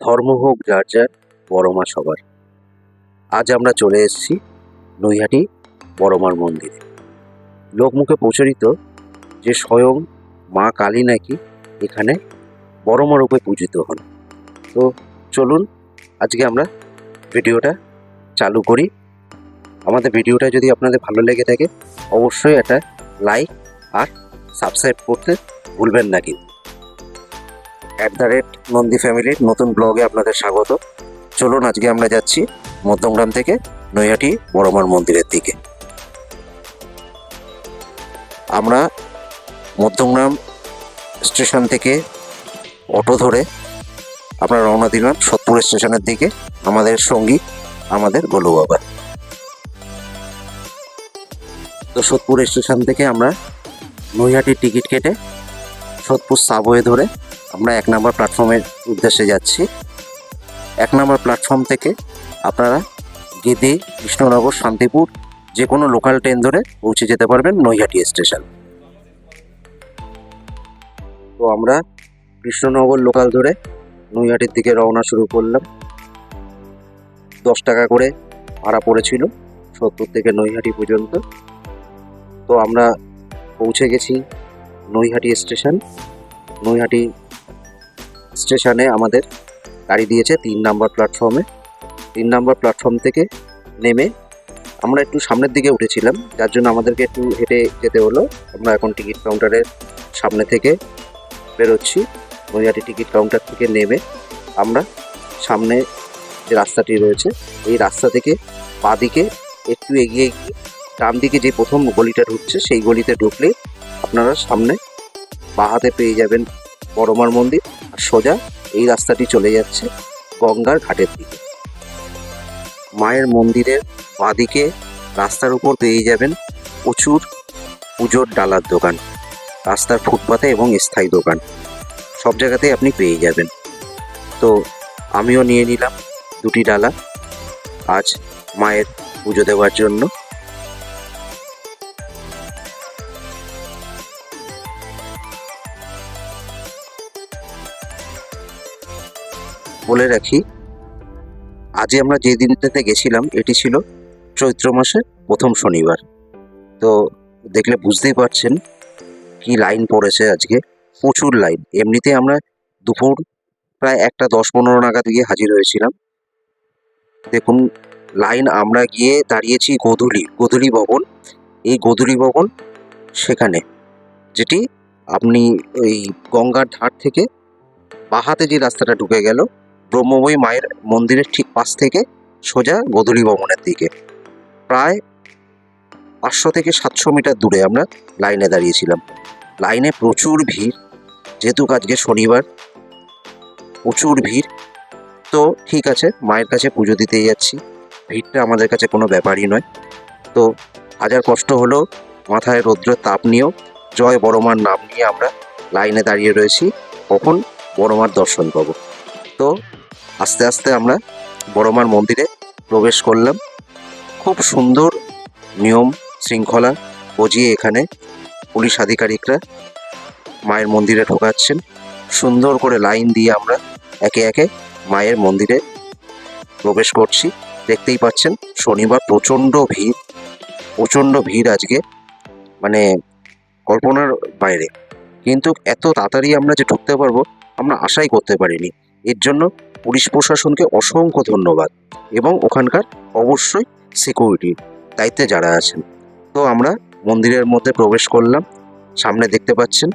ধর্ম হোক যার যার, বড় মা সবার। আজ আমরা চলে এসেছি নৈহাটি বড় মার মন্দিরে। লোকমুখে প্রচলিত যে স্বয়ং মা কালী নাকি এখানে বড় মা রূপে পূজিত হন। তো চলুন আজকে আমরা ভিডিওটা চালু করি। আমাদের ভিডিওটা যদি আপনাদের ভালো লেগে থাকে অবশ্যই একটা লাইক আর সাবস্ক্রাইব করতে ভুলবেন না। কিন্তু @নন্দী ফ্যামিলির নতুন ব্লগে আপনাদের স্বাগত। চলুন আজকে আমরা যাচ্ছি মধ্যমগ্রাম থেকে নৈহাটি বড় মার মন্দিরের দিকে। আমরা মধ্যমগ্রাম স্টেশন থেকে অটো ধরে আমরা রওনা দিলাম সোদপুর স্টেশনের দিকে। আমাদের সঙ্গী আমাদের গোলু বাবা। তো সোদপুর স্টেশন থেকে আমরা নৈহাটির টিকিট কেটে সোদপুর সাবওয়ে ধরে আমরা 1 নম্বর প্ল্যাটফর্মের উদ্দেশ্যে যাচ্ছি। 1 নম্বর প্ল্যাটফর্ম থেকে আপনারা গেদে, কৃষ্ণনগর, শান্তিপুর যে কোনো লোকাল ট্রেন ধরে পৌঁছে যেতে পারবেন নৈহাটি স্টেশন। তো আমরা কৃষ্ণনগর লোকাল ধরে নৈহাটির দিকে রওনা শুরু করলাম। 10 টাকা করে ভাড়া পড়েছিল সোদপুর থেকে নৈহাটি পর্যন্ত। তো আমরা পৌঁছে গেছি নৈহাটি স্টেশন। নৈহাটি স্টেশনে আমাদের গাড়ি দিয়েছে 3 নম্বর প্ল্যাটফর্মে। 3 নম্বর প্ল্যাটফর্ম থেকে নেমে আমরা একটু সামনের দিকে উঠেছিলাম, যার জন্য আমাদেরকে একটু হেঁটে যেতে হলো। আমরা এখন টিকিট কাউন্টারের সামনে থেকে বেরোচ্ছি। নৈহাটি টিকিট কাউন্টার থেকে নেমে আমরা সামনে যে রাস্তাটি রয়েছে এই রাস্তা থেকে বাঁদিকে একটু এগিয়ে গিয়ে ডান দিকে যে প্রথম গলিটা ঢুকছে সেই গলিতে ঢুকলে আপনারা সামনে বাঁ হাতে পেয়ে যাবেন বড় মার মন্দির। আর সোজা এই রাস্তাটি চলে যাচ্ছে গঙ্গার ঘাটের দিকে। মায়ের মন্দিরের বাঁদিকে রাস্তার উপর পেয়ে যাবেন প্রচুর পুজোর ডালার দোকান, রাস্তার ফুটপাতে এবং স্থায়ী দোকান সব জায়গাতেই আপনি পেয়ে যাবেন। তো আমিও নিয়ে নিলাম 2টি ডালা আজ মায়ের পুজো দেওয়ার জন্য। বলে রাখি, আজই আমরা যে দিনটাতে গেছিলাম এটি ছিল চৈত্র মাসের প্রথম শনিবার। তো দেখলে বুঝতেই পারছেন কি লাইন পড়েছে আজকে, প্রচুর লাইন। এমনিতে আমরা দুপুর প্রায় 1টা 10-15 নাগাদ গিয়ে হাজির হয়েছিলাম। দেখুন লাইন, আমরা গিয়ে দাঁড়িয়েছি গোধূলি ভবন। এই গোধূলি ভবন সেখানে, যেটি আপনি ওই গঙ্গার ধার থেকে বাঁ হাতে যে রাস্তাটা ঢুকে গেল ব্রহ্মময়ী মায়ের মন্দিরের ঠিক পাশ থেকে সোজা গোধূলি ভবনের দিকে প্রায় 500 থেকে 700 মিটার দূরে আমরা লাইনে দাঁড়িয়েছিলাম। লাইনে প্রচুর ভিড়, যেহেতু আজকে শনিবার প্রচুর ভিড়। তো ঠিক আছে, মায়ের কাছে পুজো দিতে যাচ্ছি, ভিড়টা আমাদের কাছে কোনো ব্যাপারই নয়। তো হাজার কষ্ট হলো মাথায় রৌদ্রের তাপ নিয়েও জয় বড় মার নাম নিয়ে আমরা লাইনে দাঁড়িয়ে রয়েছি কখন বড় মার দর্শন পাবো। তো আস্তে আস্তে আমরা বড় মার মন্দিরে প্রবেশ করলাম। খুব সুন্দর নিয়ম শৃঙ্খলা বজিয়ে এখানে পুলিশ আধিকারিকরা মায়ের মন্দিরে ঢোকাচ্ছেন। সুন্দর করে লাইন দিয়ে আমরা একে একে মায়ের মন্দিরে প্রবেশ করছি। দেখতেই পাচ্ছেন শনিবার প্রচণ্ড ভিড় আজকে, মানে কল্পনার বাইরে। কিন্তু এত তাড়াতাড়ি আমরা যে ঢুকতে পারবো আমরা আশাই করতে পারিনি। এর জন্য পুলিশ প্রশাসনকে অসংখ্য ধন্যবাদ এবং ওখানকার অবশ্যই সিকিউরিটি দায়িত্বে যারা আছেন। তো আমরা মন্দিরের মধ্যে প্রবেশ করলাম। সামনে দেখতে পাচ্ছেন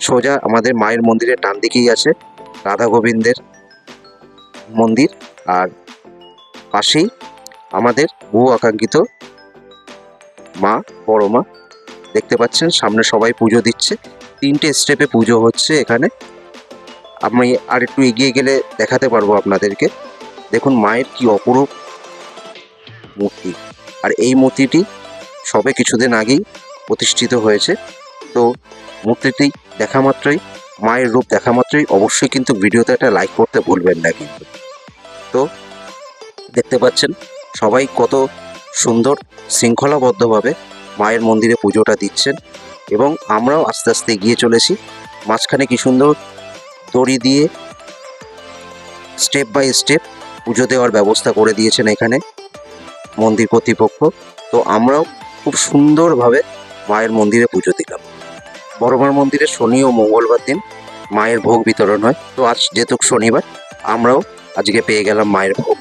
সোজা আমাদের মায়ের মন্দিরের ডান দিকেই আছে রাধা গোবিন্দের মন্দির, আর পাশেই আমাদের বহু আকাঙ্ক্ষিত মা বড় মা। দেখতে পাচ্ছেন সামনে সবাই পুজো দিচ্ছে, 3টে স্টেপে পুজো হচ্ছে এখানে। আমি আর একটু এগিয়ে গেলে দেখাতে পারবো আপনাদেরকে। দেখুন মায়ের কি অপরূপ মূর্তি, আর এই মূর্তিটি সবে কিছুদিন আগেই প্রতিষ্ঠিত হয়েছে। তো মূর্তিটি দেখা মাত্রই, মায়ের রূপ দেখা মাত্রই অবশ্যই কিন্তু ভিডিওতে একটা লাইক করতে ভুলবেন না কিন্তু। তো দেখতে পাচ্ছেন সবাই কত সুন্দর শৃঙ্খলাবদ্ধভাবে মায়ের মন্দিরে পুজোটা দিচ্ছেন এবং আমরাও আস্তে আস্তে এগিয়ে চলেছি। মাঝখানে কি সুন্দর দড়ি দিয়ে স্টেপ বাই স্টেপ পুজো দেওয়ার ব্যবস্থা করে দিয়েছেন এখানে মন্দির কর্তৃপক্ষ। তো আমরাও খুব সুন্দরভাবে মায়ের মন্দিরে পুজো দিলাম। বড়মার মন্দিরে শনি ও মঙ্গলবার দিন মায়ের ভোগ বিতরণ হয়। তো আজ যেহেতু শনিবার, আমরাও আজকে পেয়ে গেলাম মায়ের ভোগ।